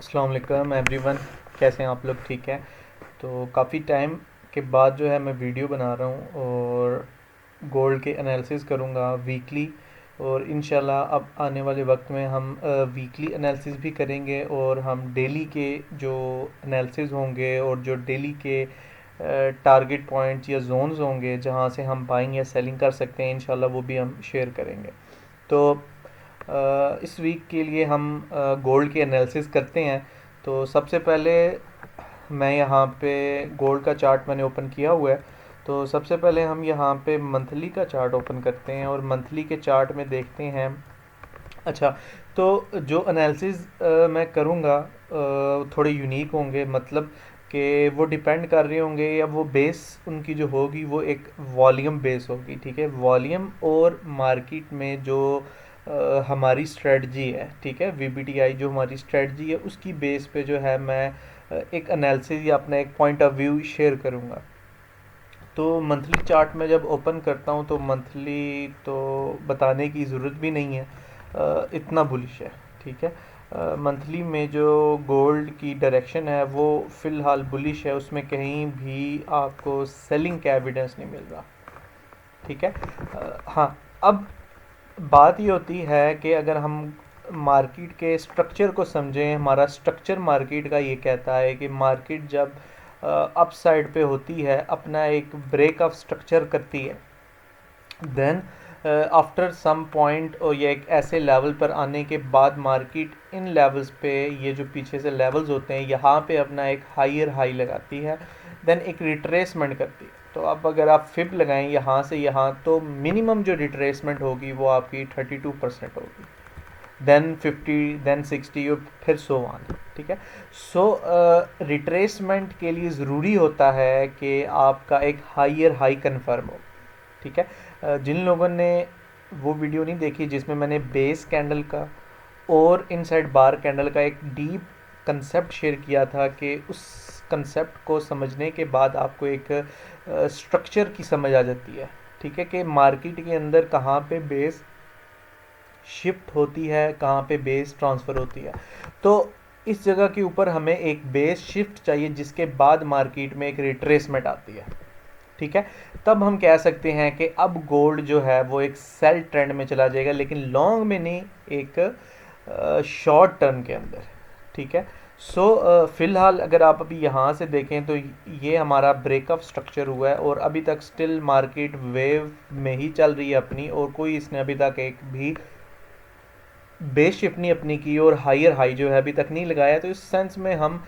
अस्सलाम वालेकुम एवरीवन। कैसे हैं आप लोग? ठीक है। तो काफ़ी टाइम के बाद जो है मैं वीडियो बना रहा हूँ और गोल्ड के एनालिसिस करूँगा वीकली। और इंशाल्लाह अब आने वाले वक्त में हम वीकली एनालिसिस भी करेंगे और हम डेली के जो एनालिसिस होंगे और जो डेली के टारगेट पॉइंट्स या जोन्स होंगे जहाँ से हम बाइंग या सेलिंग कर सकते हैं, इंशाल्लाह वो भी हम शेयर करेंगे। तो इस वीक के लिए हम गोल्ड की एनालिसिस करते हैं। तो सबसे पहले मैं यहाँ पे गोल्ड का चार्ट मैंने ओपन किया हुआ है। तो सबसे पहले हम यहाँ पे मंथली का चार्ट ओपन करते हैं और मंथली के चार्ट में देखते हैं। अच्छा, तो जो एनालिसिस मैं करूँगा थोड़े यूनिक होंगे, मतलब कि वो डिपेंड कर रहे होंगे या वो बेस उनकी जो होगी वो एक वॉल्यूम बेस होगी। ठीक है, वॉल्यूम और मार्केट में जो हमारी स्ट्रेटजी है, ठीक है, वीबीटीआई जो हमारी स्ट्रेटजी है उसकी बेस पे जो है मैं एक एनालिसिस या अपना एक पॉइंट ऑफ व्यू शेयर करूँगा। तो मंथली चार्ट में जब ओपन करता हूँ तो मंथली तो बताने की ज़रूरत भी नहीं है, इतना बुलिश है। ठीक है, मंथली में जो गोल्ड की डायरेक्शन है वो फ़िलहाल बुलिश है, उसमें कहीं भी आपको सेलिंग का एविडेंस नहीं मिल रहा। ठीक है। हाँ, अब बात ये होती है कि अगर हम मार्केट के स्ट्रक्चर को समझें, हमारा स्ट्रक्चर मार्केट का ये कहता है कि मार्केट जब अप साइड पे होती है, अपना एक ब्रेक ऑफ स्ट्रक्चर करती है, देन आफ्टर सम पॉइंट और ये एक ऐसे लेवल पर आने के बाद मार्केट इन लेवल्स पे, ये जो पीछे से लेवल्स होते हैं, यहाँ पे अपना एक हायर हाई लगाती है, देन एक रिट्रेसमेंट करती है। तो अब अगर आप फिब लगाएं यहाँ से यहाँ, तो मिनिमम जो रिट्रेसमेंट होगी वो आपकी 32% होगी, देन 50, देन 60 और फिर सो ऑन। ठीक है। सो रिट्रेसमेंट के लिए ज़रूरी होता है कि आपका एक हायर हाई कन्फर्म हो। ठीक है। जिन लोगों ने वो वीडियो नहीं देखी जिसमें मैंने बेस कैंडल का और इनसाइड बार कैंडल का एक डीप कंसेप्ट शेयर किया था कि उस कंसेप्ट को समझने के बाद आपको एक स्ट्रक्चर की समझ आ जाती है। ठीक है, कि मार्केट के अंदर कहाँ पे बेस शिफ्ट होती है, कहाँ पे बेस ट्रांसफ़र होती है। तो इस जगह के ऊपर हमें एक बेस शिफ्ट चाहिए जिसके बाद मार्केट में एक रिट्रेसमेंट आती है। ठीक है, तब हम कह सकते हैं कि अब गोल्ड जो है वो एक सेल ट्रेंड में चला जाएगा, लेकिन लॉन्ग में नहीं, एक शॉर्ट टर्म के अंदर। ठीक है। सो फिलहाल अगर आप अभी यहाँ से देखें तो ये हमारा ब्रेकअप स्ट्रक्चर हुआ है और अभी तक स्टिल मार्केट वेव में ही चल रही है अपनी, और कोई इसने अभी तक एक भी बेस शिफ्ट नहीं अपनी की और हायर हाई जो है अभी तक नहीं लगाया। तो इस सेंस में हम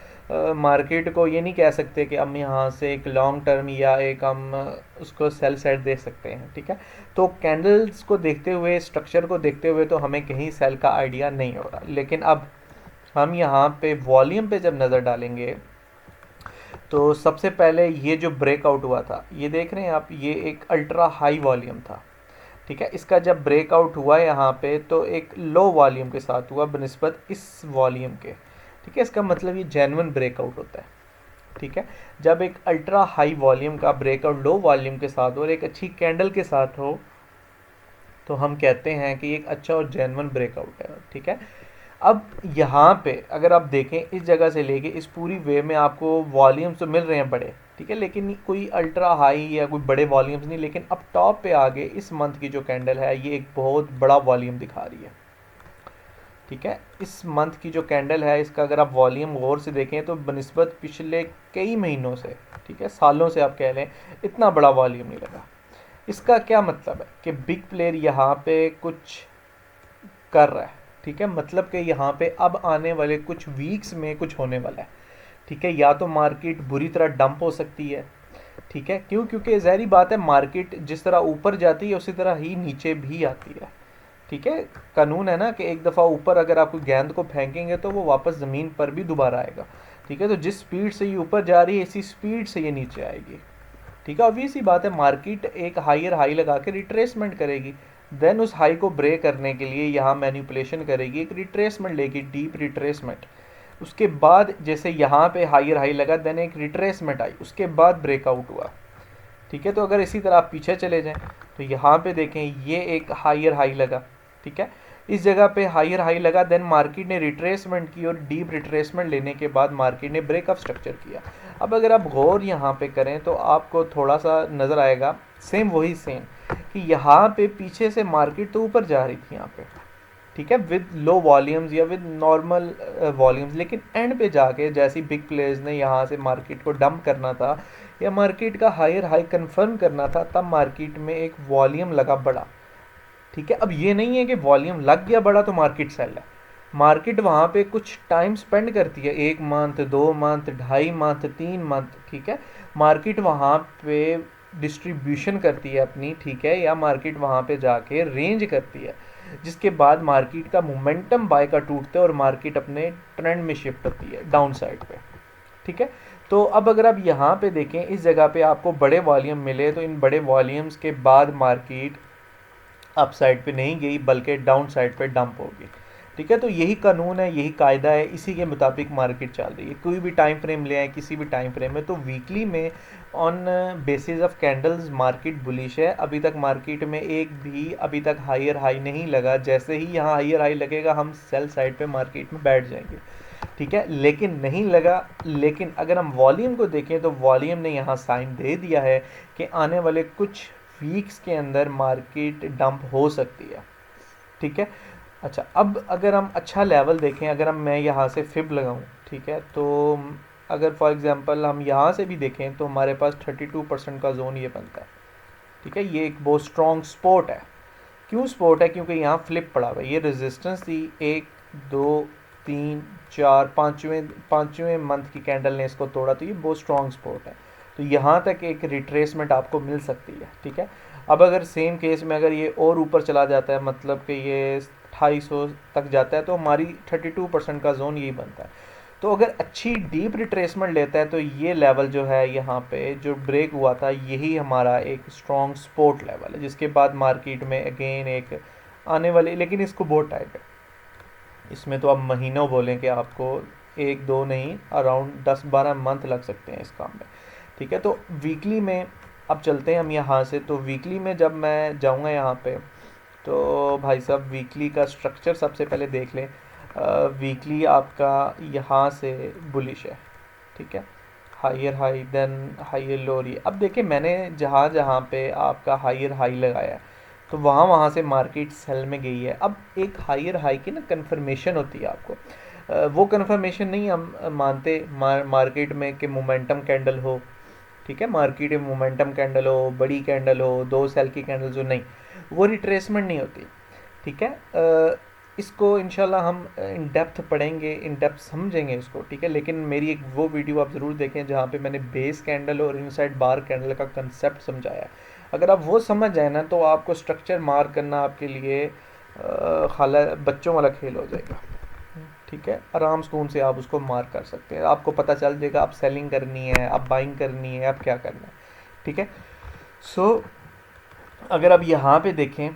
मार्केट को ये नहीं कह सकते कि हम यहाँ से एक लॉन्ग टर्म या एक हम उसको सेल साइड दे सकते हैं। ठीक है, तो कैंडल्स को देखते हुए, स्ट्रक्चर को देखते हुए तो हमें कहीं सेल का आइडिया नहीं हो रहा। लेकिन अब हम यहाँ पे वॉल्यूम पे जब नज़र डालेंगे तो सबसे पहले ये जो ब्रेकआउट हुआ था, ये देख रहे हैं आप, ये एक अल्ट्रा हाई वॉल्यूम था। ठीक है, इसका जब ब्रेकआउट हुआ यहाँ पे तो एक लो वॉल्यूम के साथ हुआ बनिस्बत इस वॉल्यूम के। ठीक है, इसका मतलब ये जेन्युइन ब्रेकआउट होता है। ठीक है, जब एक अल्ट्रा हाई वॉल्यूम का ब्रेकआउट लो वॉल्यूम के साथ हो और एक अच्छी कैंडल के साथ हो तो हम कहते हैं कि एक अच्छा और जेन्युइन ब्रेकआउट है। ठीक है, अब यहाँ पे अगर आप देखें इस जगह से लेके इस पूरी वे में आपको वॉल्यूम्स तो मिल रहे हैं बड़े, ठीक है, लेकिन कोई अल्ट्रा हाई या कोई बड़े वॉल्यूम्स नहीं। लेकिन अब टॉप पे आगे इस मंथ की जो कैंडल है ये एक बहुत बड़ा वॉल्यूम दिखा रही है। ठीक है, इस मंथ की जो कैंडल है इसका अगर आप वॉल्यूम गौर से देखें तो बनिस्बत पिछले कई महीनों से, ठीक है, सालों से आप कह लें, इतना बड़ा वॉल्यूम नहीं लगा। इसका क्या मतलब है कि बिग प्लेयर यहाँ पे कुछ कर रहा है। ठीक है, मतलब कि यहाँ पे अब आने वाले कुछ वीक्स में कुछ होने वाला है। ठीक है, या तो मार्केट बुरी तरह डंप हो सकती है। ठीक है, क्यों? क्योंकि ज़ाहिरी बात है, मार्केट जिस तरह ऊपर जाती है उसी तरह ही नीचे भी आती है। ठीक है, कानून है ना कि एक दफ़ा ऊपर अगर आप गेंद को फेंकेंगे तो वो वापस ज़मीन पर भी दोबारा आएगा। ठीक है, तो जिस स्पीड से ये ऊपर जा रही है इसी स्पीड से ये नीचे आएगी। ठीक है, ऑब्वियस सी बात है, मार्केट एक हायर हाई लगा के रिट्रेसमेंट करेगी, देन उस हाई को ब्रेक करने के लिए यहाँ मैनिपुलेशन करेगी, एक रिट्रेसमेंट लेगी, डीप रिट्रेसमेंट। उसके बाद जैसे यहाँ पे हायर हाई लगा, देन एक रिट्रेसमेंट आई, उसके बाद ब्रेकआउट हुआ। ठीक है, तो अगर इसी तरह आप पीछे चले जाएं तो यहाँ पे देखें ये एक हायर हाई लगा। ठीक है, इस जगह पे हायर हाई लगा, देन मार्केट ने रिट्रेसमेंट की और डीप रिट्रेसमेंट लेने के बाद मार्केट ने ब्रेकअप स्ट्रक्चर किया। अब अगर आप गौर यहाँ पे करें तो आपको थोड़ा सा नज़र आएगा सेम वही सेम कि यहाँ पे पीछे से मार्केट तो ऊपर जा रही थी यहाँ पे, ठीक है, विद लो वॉल्यूम्स या विद नॉर्मल वॉल्यूम्स, लेकिन एंड पे जाके जैसे बिग प्लेयर्स ने यहाँ से मार्केट को डंप करना था या मार्केट का हायर हाई कंफर्म करना था, तब मार्केट में एक वॉल्यूम लगा बड़ा, ठीक है। अब ये नहीं है कि वॉल्यूम लग गया बड़ा तो मार्केट सेल है, मार्केट वहाँ पे कुछ टाइम स्पेंड करती है, 1 मंथ, 2 मंथ, 2.5 मंथ, 3 मंथ, ठीक है। मार्केट वहाँ पे डिस्ट्रीब्यूशन करती है अपनी, ठीक है, या मार्केट वहाँ पे जाके रेंज करती है, जिसके बाद मार्केट का मोमेंटम बाय का टूटता है और मार्केट अपने ट्रेंड में शिफ्ट होती है डाउन साइड पे, ठीक है। तो अब अगर आप यहाँ पे देखें, इस जगह पे आपको बड़े वॉल्यूम मिले तो इन बड़े वॉल्यूम्स के बाद मार्केट अप साइड पे नहीं गई बल्कि डाउन साइड पे डंप होगी, ठीक है। तो यही कानून है, यही कायदा है, इसी के मुताबिक मार्केट चल रही है। कोई भी टाइम फ्रेम ले आए किसी भी टाइम फ्रेम में, तो वीकली में on basis of candles market bullish है। अभी तक मार्केट में एक भी अभी तक हायर हाई नहीं लगा, जैसे ही यहाँ हायर हाई लगेगा हम सेल साइड पे मार्केट में बैठ जाएंगे, ठीक है, लेकिन नहीं लगा। लेकिन अगर हम वॉल्यूम को देखें तो वॉल्यूम ने यहाँ साइन दे दिया है कि आने वाले कुछ वीक्स के अंदर मार्केट डंप हो सकती है, ठीक है। अच्छा, अब अगर हम अच्छा लेवल देखें, अगर मैं यहाँ से फिब लगाऊं, ठीक है, तो अगर फॉर एग्जांपल हम यहाँ से भी देखें तो हमारे पास 32% का जोन ये बनता है, ठीक है। ये एक बहुत स्ट्रॉन्ग सपोर्ट है। क्यों सपोर्ट है? क्योंकि यहाँ फ्लिप पड़ा हुआ है, ये रेजिस्टेंस थी 1 2 3 4 पाँचवें मंथ की कैंडल ने इसको तोड़ा, तो ये बहुत स्ट्रॉन्ग सपोर्ट है। तो यहाँ तक एक रिट्रेसमेंट आपको मिल सकती है, ठीक है। अब अगर सेम केस में अगर ये और ऊपर चला जाता है, मतलब कि ये 250 तक जाता है, तो हमारी 32% का जोन यही बनता है। तो अगर अच्छी डीप रिट्रेसमेंट लेता है तो ये लेवल जो है यहाँ पे जो ब्रेक हुआ था, यही हमारा एक स्ट्रॉन्ग सपोर्ट लेवल है, जिसके बाद मार्केट में अगेन एक आने वाली, लेकिन इसको बहुत टाइट है, इसमें तो आप महीनों बोलें कि आपको 1 2 नहीं, अराउंड 10-12 मंथ लग सकते हैं इस काम में, ठीक है। तो वीकली में अब चलते हैं हम यहाँ से। तो वीकली में जब मैं जाऊँगा यहाँ पे, तो भाई साहब वीकली का स्ट्रक्चर सबसे पहले देख लें। वीकली आपका यहाँ से बुलिश है, ठीक है, higher high then higher lower. ये अब देखिए मैंने जहाँ जहाँ पे आपका हायर हाई लगाया है तो वहाँ वहाँ से मार्केट सेल में गई है। अब एक हायर हाई की ना कन्फर्मेशन होती है आपको, वो कन्फर्मेशन नहीं हम मानते मार्केट में कि मोमेंटम कैंडल हो, ठीक है, मार्केट में मोमेंटम कैंडल हो, बड़ी कैंडल हो, 2 सेल की कैंडल्स हो, नहीं, वो रिट्रेसमेंट नहीं होती, ठीक है। इसको इंशाल्लाह हम इन डेप्थ पढ़ेंगे, इन डेप्थ समझेंगे इसको, ठीक है। लेकिन मेरी एक वो वीडियो आप ज़रूर देखें जहाँ पे मैंने बेस कैंडल और इनसाइड बार कैंडल का कंसेप्ट समझाया है। अगर आप वो समझ जाए ना तो आपको स्ट्रक्चर मार्क करना आपके लिए खाला बच्चों वाला खेल हो जाएगा, ठीक है। आराम सुकून से आप उसको मार्क कर सकते हैं, आपको पता चल जाएगा आप सेलिंग करनी है, आप बाइंग करनी है, आप क्या करना है, ठीक है। सो अगर आप यहाँ पे देखें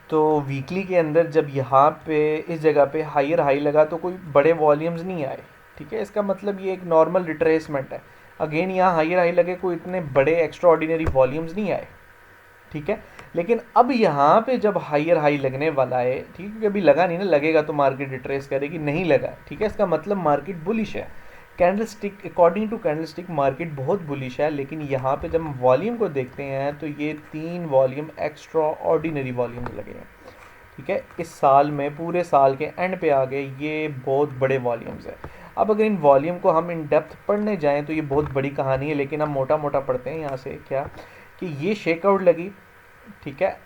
तो वीकली के अंदर जब यहाँ पे इस जगह पे हायर हाई लगा तो कोई बड़े वॉल्यूम्स नहीं आए, ठीक है। इसका मतलब ये एक नॉर्मल रिट्रेसमेंट है। अगेन यहाँ हायर हाई लगे, कोई इतने बड़े एक्स्ट्रा ऑर्डिनरी वॉल्यूम्स नहीं आए, ठीक है। लेकिन अब यहाँ पे जब हायर हाई लगने वाला है, ठीक है, क्योंकि अभी लगा नहीं ना, लगेगा तो मार्केट रिट्रेस करेगी, नहीं लगा, ठीक है, इसका मतलब मार्केट बुलिश है। Candlestick, according to candlestick market बहुत बुलिश है। लेकिन यहाँ पे जब हम वॉल्यूम को देखते हैं तो ये 3 वॉल्यूम एक्स्ट्रा ऑर्डिनरी वॉल्यूम्स लगे हैं, ठीक है। इस साल में पूरे साल के एंड पे आ गए, ये बहुत बड़े वॉल्यूम्स है। अब अगर इन वॉल्यूम को हम इन डेप्थ पढ़ने जाएं तो ये बहुत बड़ी कहानी है, लेकिन हम मोटा मोटा पढ़ते हैं यहाँ से क्या कि ये शेकआउट लगी, ठीक है।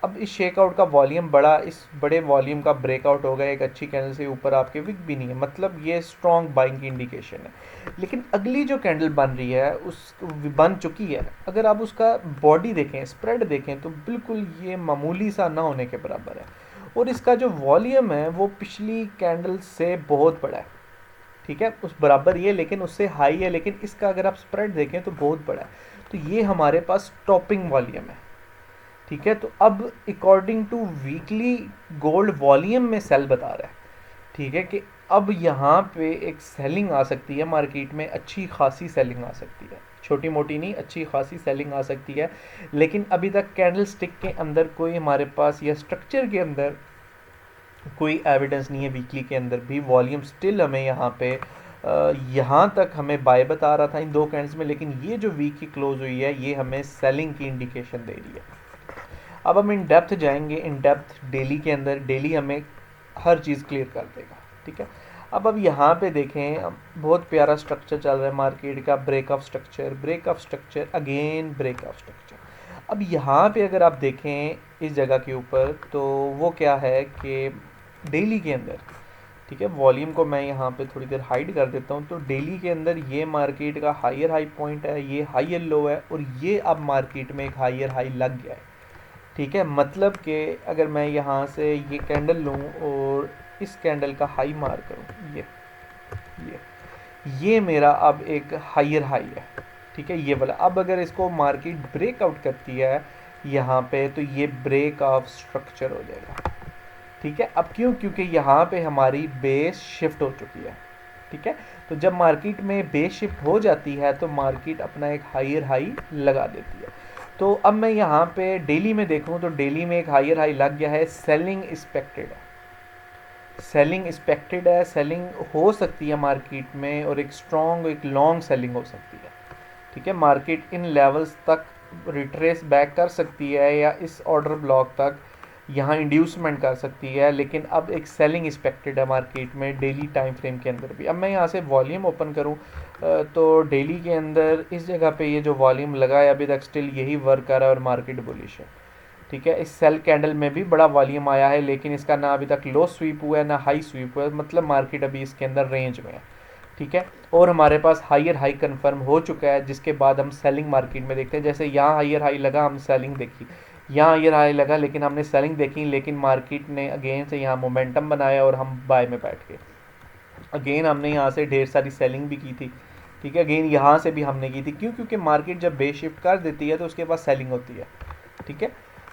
अब इस शेकआउट का वॉल्यूम बड़ा, इस बड़े वॉल्यूम का ब्रेकआउट होगा एक अच्छी कैंडल से ऊपर, आपके विक भी नहीं है, मतलब ये स्ट्रॉन्ग बाइंग की इंडिकेशन है। लेकिन अगली जो कैंडल बन रही है उस बन चुकी है, अगर आप उसका बॉडी देखें, स्प्रेड देखें, तो बिल्कुल ये मामूली सा ना होने के बराबर है। और इसका जो वॉल्यूम है वो पिछली कैंडल से बहुत बड़ा है, ठीक है, उस बराबर ही है लेकिन उससे हाई है, लेकिन इसका अगर आप स्प्रेड देखें तो बहुत बड़ा है। तो ये हमारे पास टॉपिंग वॉल्यूम है, ठीक है। तो अब according to weekly gold volume में सेल बता रहा है, ठीक है, कि अब यहाँ पे एक सेलिंग आ सकती है मार्केट में, अच्छी खासी सेलिंग आ सकती है, छोटी मोटी नहीं, अच्छी खासी सेलिंग आ सकती है। लेकिन अभी तक कैंडल स्टिक के अंदर कोई हमारे पास या स्ट्रक्चर के अंदर कोई एविडेंस नहीं है वीकली के अंदर भी। वॉल्यूम स्टिल हमें यहाँ पे यहाँ तक हमें बाय बता रहा था इन दो कैंडल्स में, लेकिन ये जो वीक की क्लोज हुई है ये हमें सेलिंग की इंडिकेशन दे रही है। अब हम इन डेप्थ जाएंगे, इन डेप्थ डेली के अंदर। डेली हमें हर चीज़ क्लियर कर देगा, ठीक है। अब यहाँ पे देखें, बहुत प्यारा स्ट्रक्चर चल रहा है मार्केट का, break of structure, break of structure, again break of structure. अब यहाँ पे अगर आप देखें इस जगह के ऊपर, तो वो क्या है कि डेली के अंदर, ठीक है, वॉल्यूम को मैं यहाँ पे थोड़ी देर हाइड कर देता हूँ। तो डेली के अंदर ये मार्केट का हायर हाई पॉइंट है, ये हायर लो है, और ये अब मार्केट में एक हायर हाई लग गया है, ठीक है। मतलब कि अगर मैं यहाँ से ये कैंडल लूँ और इस कैंडल का हाई मार करूँ, ये मेरा अब एक हायर हाई है, ठीक है, ये वाला। अब अगर इसको मार्केट ब्रेकआउट करती है यहाँ पे, तो ये ब्रेक ऑफ स्ट्रक्चर हो जाएगा, ठीक है। अब क्यों? क्योंकि यहाँ पे हमारी बेस शिफ्ट हो चुकी है, ठीक है। तो जब मार्केट में बेस शिफ्ट हो जाती है तो मार्केट अपना एक हायर हाई लगा देती है। तो अब मैं यहाँ पे डेली में देखूँ तो डेली में एक हायर हाई लग गया है, सेलिंग एक्सपेक्टेड है, सेलिंग एक्सपेक्टेड है, सेलिंग हो सकती है मार्केट में, और एक स्ट्रॉन्ग एक लॉन्ग सेलिंग हो सकती है, ठीक है। मार्केट इन लेवल्स तक रिट्रेस बैक कर सकती है या इस ऑर्डर ब्लॉक तक यहाँ इंड्यूसमेंट कर सकती है, लेकिन अब एक सेलिंग एक्सपेक्टेड है मार्केट में डेली टाइम फ्रेम के अंदर भी। अब मैं यहाँ से वॉल्यूम ओपन करूँ तो डेली के अंदर इस जगह पे ये जो वॉल्यूम लगा है अभी तक स्टिल यही वर्क कर रहा है और मार्केट बुलिश है, ठीक है। इस सेल कैंडल में भी बड़ा वॉल्यूम आया है, लेकिन इसका ना अभी तक लो स्वीप हुआ है ना हाई स्वीप हुआ है, मतलब मार्केट अभी इसके अंदर रेंज में है, ठीक है। और हमारे पास हायर हाई कंफर्म हो चुका है, जिसके बाद हम सेलिंग मार्केट में देखते हैं। जैसे यहाँ हायर हाई लगा, हम सेलिंग देखी, यहाँ हायर हाई लगा लेकिन हमने सेलिंग देखी, लेकिन मार्केट ने अगेन से यहाँ मोमेंटम बनाया और हम बाय में बैठ गए। अगेन हमने यहाँ से ढेर सारी सेलिंग भी की थी, ठीक है। अगेन यहाँ से भी हमने की थी, क्यों? क्योंकि मार्केट जब बेस शिफ्ट कर देती है तो उसके बाद सेलिंग होती है, ठीक है।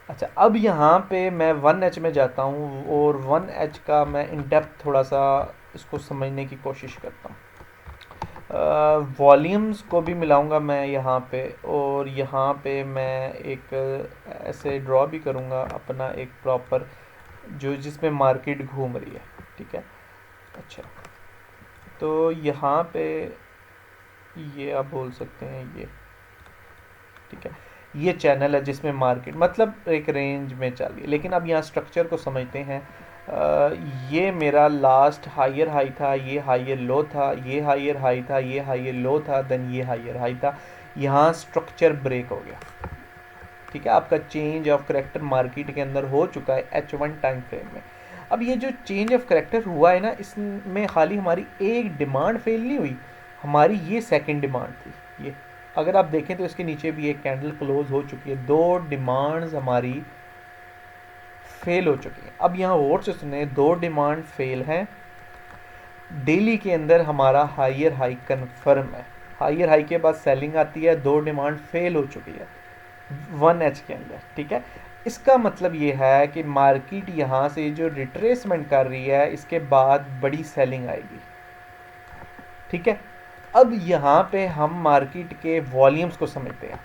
अच्छा, अब यहाँ पे मैं 1H में जाता हूँ और 1H का मैं इन डेप्थ थोड़ा सा इसको समझने की कोशिश करता हूँ। वॉल्यूम्स को भी मिलाऊंगा मैं यहाँ पे, और यहाँ पे मैं एक ऐसे ड्रॉ भी करूँगा अपना एक प्रॉपर जो जिसमें मार्केट घूम रही है, ठीक है। अच्छा, तो यहाँ पे ये आप बोल सकते हैं ये, ठीक है, ये चैनल है जिसमें मार्केट मतलब एक रेंज में चल रही है। लेकिन अब यहाँ स्ट्रक्चर को समझते हैं। ये मेरा लास्ट हायर हाई था, ये हायर लो था, ये हायर हाई था, ये हायर लो था, देन ये हायर हाई था। यहाँ स्ट्रक्चर ब्रेक हो गया, ठीक है। आपका चेंज ऑफ करेक्टर मार्केट के अंदर हो चुका है H1 टाइम फ्रेम में। अब ये जो चेंज ऑफ करेक्टर हुआ है ना, इसमें खाली हमारी एक डिमांड फेल नहीं हुई, हमारी ये सेकंड डिमांड थी। ये अगर आप देखें तो इसके नीचे भी एक कैंडल क्लोज हो चुकी है, दो डिमांड्स हमारी फेल हो चुकी हैं। अब यहाँ और से सुने, दो डिमांड फेल हैं, डेली के अंदर हमारा हायर हाई कन्फर्म है, हायर हाई के बाद सेलिंग आती है, दो डिमांड फेल हो चुकी है 1H के अंदर, ठीक है। इसका मतलब ये है कि मार्केट यहाँ से जो रिट्रेसमेंट कर रही है इसके बाद बड़ी सेलिंग आएगी, ठीक है। अब यहाँ पे हम मार्केट के वॉल्यूम्स को समझते हैं,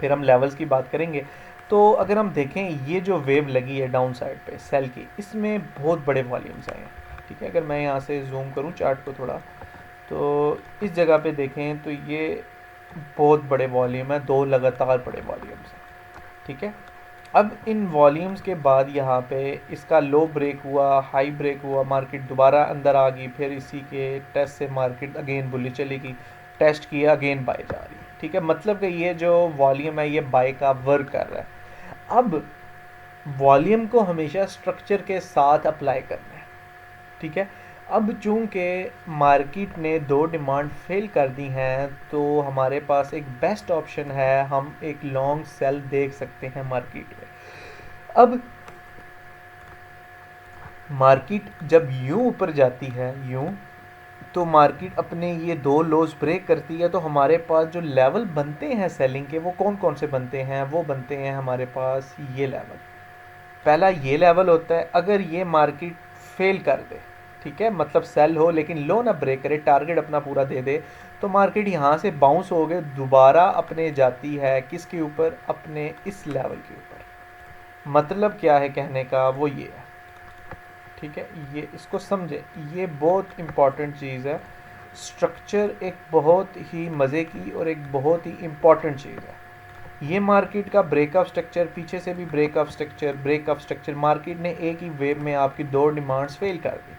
फिर हम लेवल्स की बात करेंगे। तो अगर हम देखें ये जो वेव लगी है डाउन साइड पे सेल की, इसमें बहुत बड़े वॉल्यूम्स आए हैं, ठीक है। अगर मैं यहाँ से जूम करूँ चार्ट को थोड़ा, तो इस जगह पे देखें तो ये बहुत बड़े वॉल्यूम है, दो लगातार बड़े वॉल्यूम्स हैं, ठीक है। अब इन वॉल्यूम्स के बाद यहाँ पे इसका लो ब्रेक हुआ, हाई ब्रेक हुआ, मार्केट दोबारा अंदर आ गई, फिर इसी के टेस्ट से मार्केट अगेन बुली चलेगी, टेस्ट किया अगेन बाय जा रही है, ठीक है। मतलब कि ये जो वॉल्यूम है ये बाय का वर्क कर रहा है। अब वॉल्यूम को हमेशा स्ट्रक्चर के साथ अप्लाई करना है, ठीक है। अब चूंकि मार्केट ने दो डिमांड फेल कर दी हैं तो हमारे पास एक बेस्ट ऑप्शन है, हम एक लॉन्ग सेल देख सकते हैं मार्केट में। अब मार्केट जब यूं ऊपर जाती है यूं, तो मार्केट अपने ये दो लोज ब्रेक करती है, तो हमारे पास जो लेवल बनते हैं सेलिंग के वो कौन कौन से बनते हैं? वो बनते हैं हमारे पास ये लेवल, पहला ये लेवल होता है। अगर ये मार्केट फेल कर दे, ठीक है, मतलब सेल हो लेकिन लो ना ब्रेक करे, टारगेट अपना पूरा दे दे, तो मार्केट यहाँ से बाउंस हो गए, दोबारा अपने जाती है किसके ऊपर? अपने इस लेवल के ऊपर। मतलब क्या है कहने का? वो ये है, ठीक है, ये इसको समझे, ये बहुत इम्पॉर्टेंट चीज़ है। स्ट्रक्चर एक बहुत ही मज़े की और एक बहुत ही इम्पॉर्टेंट चीज़ है। ये मार्केट का ब्रेकअप स्ट्रक्चर, पीछे से भी ब्रेकअप स्ट्रक्चर मार्केट ने एक ही वेव में आपकी दो डिमांड्स फेल कर दी।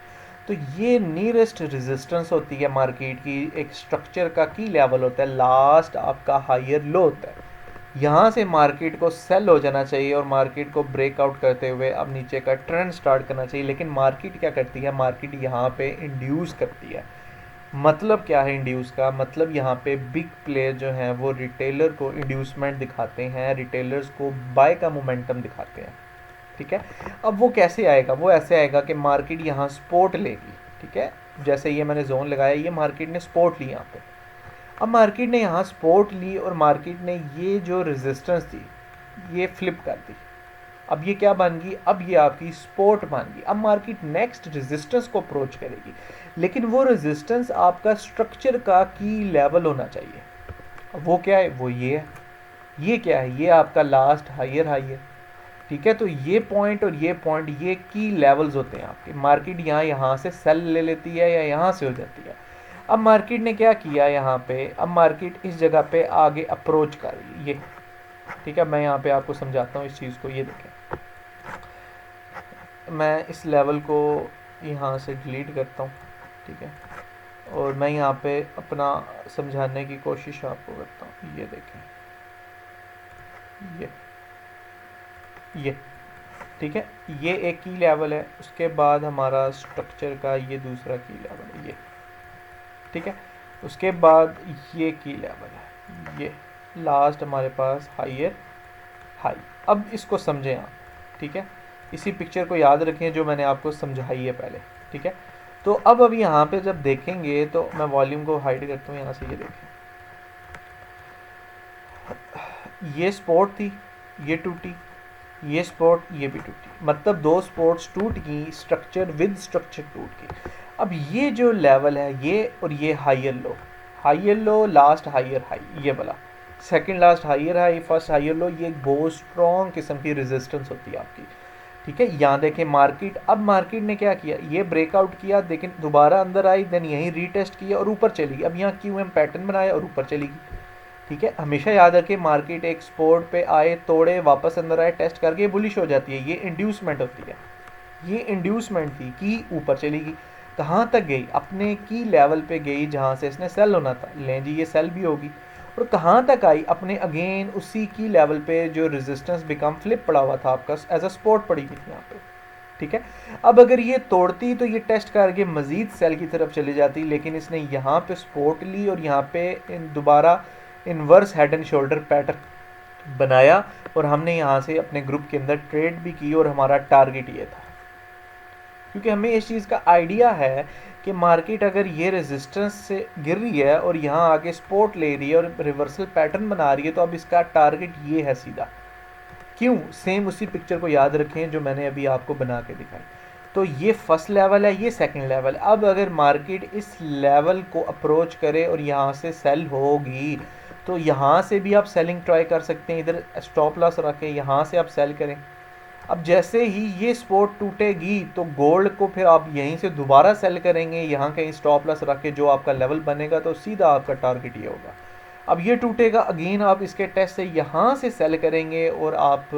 तो ये नियरेस्ट रेजिस्टेंस होती है मार्केट की, एक स्ट्रक्चर का की लेवल होता है, लास्ट आपका हायर लो होता है। यहाँ से मार्केट को सेल हो जाना चाहिए और मार्केट को ब्रेकआउट करते हुए अब नीचे का ट्रेंड स्टार्ट करना चाहिए। लेकिन मार्केट क्या करती है, मार्केट यहाँ पे इंड्यूस करती है। मतलब क्या है इंड्यूस का मतलब, यहाँ पे बिग प्लेयर जो हैं वो रिटेलर को इंड्यूसमेंट दिखाते हैं, रिटेलर्स को बाय का मोमेंटम दिखाते हैं। ठीक है, अब वो कैसे आएगा, वो ऐसे आएगा कि मार्केट यहाँ सपोर्ट लेगी। ठीक है, जैसे ये मैंने जोन लगाया, ये मार्केट ने सपोर्ट ली यहाँ पे। अब मार्केट ने यहाँ सपोर्ट ली और मार्केट ने ये जो रेजिस्टेंस थी ये फ्लिप कर दी। अब ये क्या बन गई, अब ये आपकी सपोर्ट बन गई। अब मार्केट नेक्स्ट रेजिस्टेंस को अप्रोच करेगी, लेकिन वो रेजिस्टेंस आपका स्ट्रक्चर का की लेवल होना चाहिए। अब वो क्या है, वो ये है, ये क्या है, ये आपका लास्ट हायर हाई है। ठीक है, तो ये पॉइंट और ये पॉइंट ये की लेवल्स होते हैं आपके। मार्केट यहाँ से सेल ले लेती है या यहाँ से हो जाती है। अब मार्केट ने क्या किया यहाँ पे, अब मार्केट इस जगह पे आगे अप्रोच कर रही है, ये। ठीक है, मैं यहाँ पे आपको समझाता हूँ इस चीज़ को। ये देखें, मैं इस लेवल को यहाँ से डिलीट करता हूँ। ठीक है, और मैं यहाँ पे अपना समझाने की कोशिश आपको करता हूँ। ये देखें, ये ठीक है, ये एक की लेवल है, उसके बाद हमारा स्ट्रक्चर का ये दूसरा की लेवल है, ये। ठीक है, उसके बाद ये की लेवल है, ये लास्ट हमारे पास हायर हाई। अब इसको समझें आप। ठीक है, इसी पिक्चर को याद रखें जो मैंने आपको समझाई है पहले। ठीक है, तो अब अभी यहाँ पे जब देखेंगे तो मैं वॉल्यूम को हाइड करता हूँ यहाँ से। ये देखें, ये सपोर्ट थी, ये टूटी, ये सपोर्ट, ये भी टूटी, मतलब दो सपोर्ट्स टूट गई, स्ट्रक्चर विद स्ट्रक्चर टूट गई। अब ये जो लेवल है, ये और ये higher low last higher high, ये वाला second last higher high first higher low, ये एक बहुत स्ट्रॉन्ग किस्म की रेजिस्टेंस होती है आपकी। ठीक है, यहाँ देखें मार्केट, अब मार्केट ने क्या किया, ये ब्रेकआउट किया, लेकिन दोबारा अंदर आई, देन यहीं रीटेस्ट किया और ऊपर चली गई। अब यहाँ QM पैटर्न बनाया और ऊपर चली गई। ठीक है, हमेशा याद रखें मार्केट एक सपोर्ट पे आए, तोड़े, वापस अंदर आए, टेस्ट करके बुलिश हो जाती है, ये इंड्यूसमेंट होती है। ये इंड्यूसमेंट थी कि ऊपर चली गई, कहाँ तक गई, अपने की लेवल पे गई जहाँ से इसने सेल होना था। लें जी, ये सेल भी होगी। और कहाँ तक आई, अपने अगेन उसी की लेवल पे जो रेजिस्टेंस बिकम फ्लिप पड़ा हुआ था आपका, एज अ सपोर्ट पड़ी हुई थी यहाँ पे। ठीक है, अब अगर ये तोड़ती तो ये टेस्ट करके मजीद सेल की तरफ चली जाती, लेकिन इसने यहाँ पे सपोर्ट ली और यहाँ पे दोबारा inverse head and shoulder pattern बनाया और हमने यहाँ से अपने ग्रुप के अंदर ट्रेड भी की और हमारा टारगेट ये था। क्योंकि हमें इस चीज़ का आइडिया है कि मार्केट अगर ये रेजिस्टेंस से गिर रही है और यहाँ आके सपोर्ट ले रही है और रिवर्सल पैटर्न बना रही है, तो अब इसका टारगेट ये है सीधा। क्यों, सेम उसी पिक्चर को याद रखें जो मैंने अभी आपको बना के दिखाई। तो ये फर्स्ट लेवल है, ये सेकंड लेवल। अब अगर मार्केट इस लेवल को अप्रोच करे और यहाँ से सेल होगी, तो यहाँ से भी आप सेलिंग ट्राई कर सकते हैं, इधर स्टॉप लॉस रखें, यहाँ से आप सेल करें। अब जैसे ही ये सपोर्ट टूटेगी तो गोल्ड को फिर आप यहीं से दोबारा सेल करेंगे, यहाँ कहीं स्टॉप लॉस रख के जो आपका लेवल बनेगा, तो सीधा आपका टारगेट ये होगा। अब ये टूटेगा, अगेन आप इसके टेस्ट से यहाँ से सेल करेंगे और आप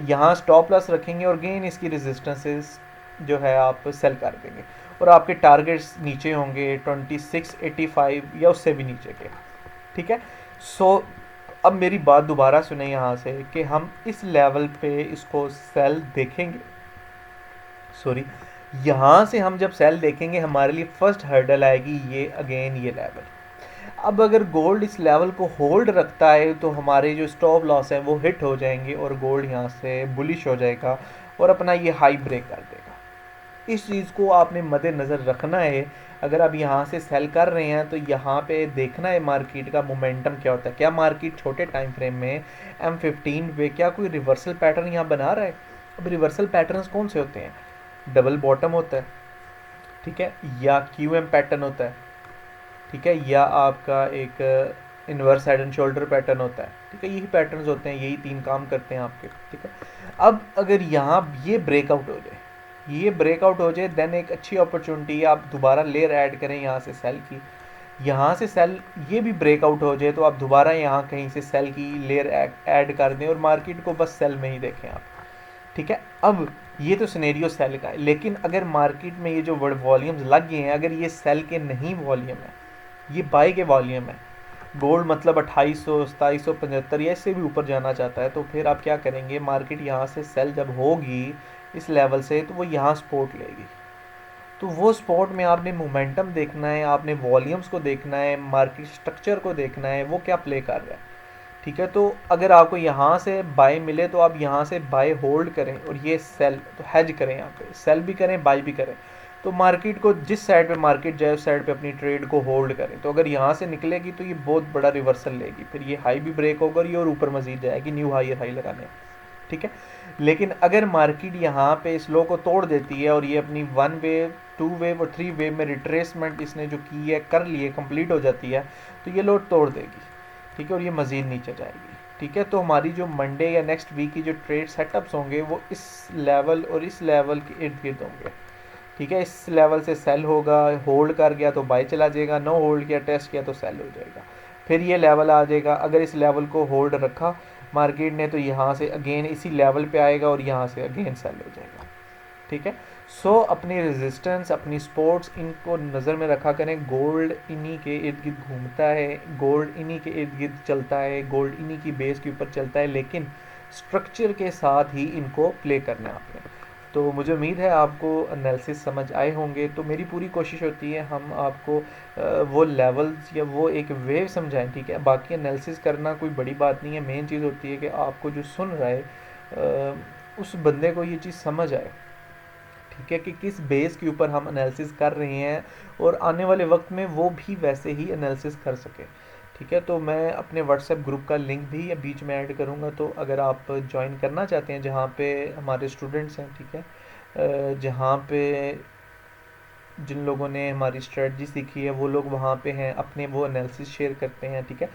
यहाँ स्टॉप लॉस रखेंगे और अगेन इसकी रेजिस्टेंसेस जो है आप सेल कर देंगे और आपके टारगेट्स नीचे होंगे 2685 या उससे भी नीचे के। ठीक है, सो अब मेरी बात दोबारा सुने यहाँ से कि हम इस लेवल पे इसको सेल देखेंगे, सॉरी, यहाँ से हम जब सेल देखेंगे हमारे लिए फर्स्ट हर्डल आएगी ये, अगेन ये लेवल। अब अगर गोल्ड इस लेवल को होल्ड रखता है तो हमारे जो स्टॉप लॉस है वो हिट हो जाएंगे और गोल्ड यहाँ से बुलिश हो जाएगा और अपना ये हाई ब्रेक कर देगा। इस चीज़ को आपने मद्देनज़र रखना है। अगर आप यहाँ से सेल कर रहे हैं तो यहाँ पे देखना है मार्केट का मोमेंटम क्या होता है, क्या मार्केट छोटे टाइम फ्रेम में M15 पे क्या कोई रिवर्सल पैटर्न यहाँ बना रहा है। अब रिवर्सल पैटर्न्स कौन से होते हैं, डबल बॉटम होता है, ठीक है, या QM पैटर्न होता है, ठीक है, या आपका एक inverse head and shoulder pattern होता है। ठीक है, यही पैटर्न्स होते हैं, यही तीन काम करते हैं आपके। ठीक है, अब अगर यहाँ ये ब्रेकआउट हो जाए, ये ब्रेकआउट हो जाए देन एक अच्छी अपॉर्चुनिटी है, आप दोबारा लेयर ऐड करें यहाँ से सेल की। यहाँ से सेल ये भी ब्रेकआउट हो जाए तो आप दोबारा यहाँ कहीं से सेल की लेयर ऐड कर दें और मार्केट को बस सेल में ही देखें आप। ठीक है, अब ये तो सिनेरियो सेल का है, लेकिन अगर मार्केट में ये जो वॉल्यूम्स लग गए हैं, अगर ये सेल के नहीं वॉल्यूम है, ये बाई के वॉल्यूम है, गोल्ड मतलब 2800 2775 या इससे भी ऊपर जाना चाहता है, तो फिर आप क्या करेंगे, मार्केट यहाँ से सेल जब होगी इस लेवल से तो वो यहाँ सपोर्ट लेगी। तो वो स्पॉट में आपने मोमेंटम देखना है, आपने वॉल्यूम्स को देखना है, मार्केट स्ट्रक्चर को देखना है, वो क्या प्ले कर रहा है। ठीक है, तो अगर आपको यहाँ से बाय मिले तो आप यहाँ से बाय होल्ड करें और ये सेल तो हैज करें, यहाँ पे सेल भी करें बाय भी करें। तो मार्केट को जिस साइड पे मार्केट जाए उस साइड पे अपनी ट्रेड को होल्ड करें। तो अगर यहाँ से निकलेगी तो ये बहुत बड़ा रिवर्सल लेगी, फिर ये हाई भी ब्रेक होगा और ये और ऊपर मजीद जाएगी न्यू हाई हाई लगाने। ठीक है, लेकिन अगर मार्केट यहाँ पे इस लो को तोड़ देती है और ये अपनी 1 वेव 2 वेव और 3 वेव में रिट्रेसमेंट इसने जो की है कर ली है, कंप्लीट हो जाती है, तो ये लो तोड़ देगी। ठीक है, और ये मज़ीद नीचे जाएगी। ठीक है, तो हमारी जो मंडे या नेक्स्ट वीक की जो ट्रेड सेटअप्स होंगे वो इस लेवल और इस लेवल के इर्द गिर्द होंगे। ठीक है, इस लेवल से सेल होगा, होल्ड कर गया तो बाय चला जाएगा, नो होल्ड किया टेस्ट किया तो सेल हो जाएगा। फिर ये लेवल आ जाएगा, अगर इस लेवल को होल्ड रखा मार्केट ने तो यहाँ से अगेन इसी लेवल पे आएगा और यहाँ से अगेन सेल हो जाएगा। ठीक है, सो अपनी रेजिस्टेंस अपनी सपोर्ट्स इनको नज़र में रखा करें। गोल्ड इन्हीं के इर्द गिर्द घूमता है, गोल्ड इन्हीं के इर्द गिर्द चलता है, गोल्ड इन्हीं की बेस के ऊपर चलता है, लेकिन स्ट्रक्चर के साथ ही इनको प्ले करना है आपने। तो मुझे उम्मीद है आपको एनालिसिस समझ आए होंगे। तो मेरी पूरी कोशिश होती है हम आपको वो लेवल्स या वो एक वेव समझाएं। ठीक है, बाकी एनालिसिस करना कोई बड़ी बात नहीं है, मेन चीज़ होती है कि आपको जो सुन रहा है उस बंदे को ये चीज़ समझ आए। ठीक है, कि किस बेस के ऊपर हम एनालिसिस कर रहे हैं और आने वाले वक्त में वो भी वैसे ही एनालिसिस कर सके। ठीक है, तो मैं अपने व्हाट्सएप ग्रुप का लिंक भी बीच में ऐड करूँगा, तो अगर आप ज्वाइन करना चाहते हैं जहाँ पे हमारे स्टूडेंट्स हैं, ठीक है, जहाँ पे जिन लोगों ने हमारी स्ट्रेटजी सीखी है वो लोग वहाँ पे हैं, अपने वो एनालिसिस शेयर करते हैं। ठीक है,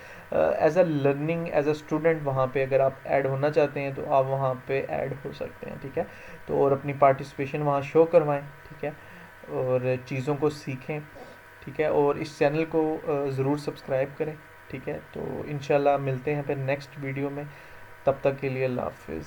as a learning as a student वहाँ पे अगर आप ऐड होना चाहते हैं तो आप वहाँ पे ऐड हो सकते हैं। ठीक है, तो और अपनी पार्टिसिपेशन वहाँ शो करवाएं। ठीक है, और चीज़ों को सीखें। ठीक है, और इस चैनल को ज़रूर सब्सक्राइब करें। ठीक है, तो इंशाल्लाह मिलते हैं फिर नेक्स्ट वीडियो में, तब तक के लिए अल्लाह हाफिज़।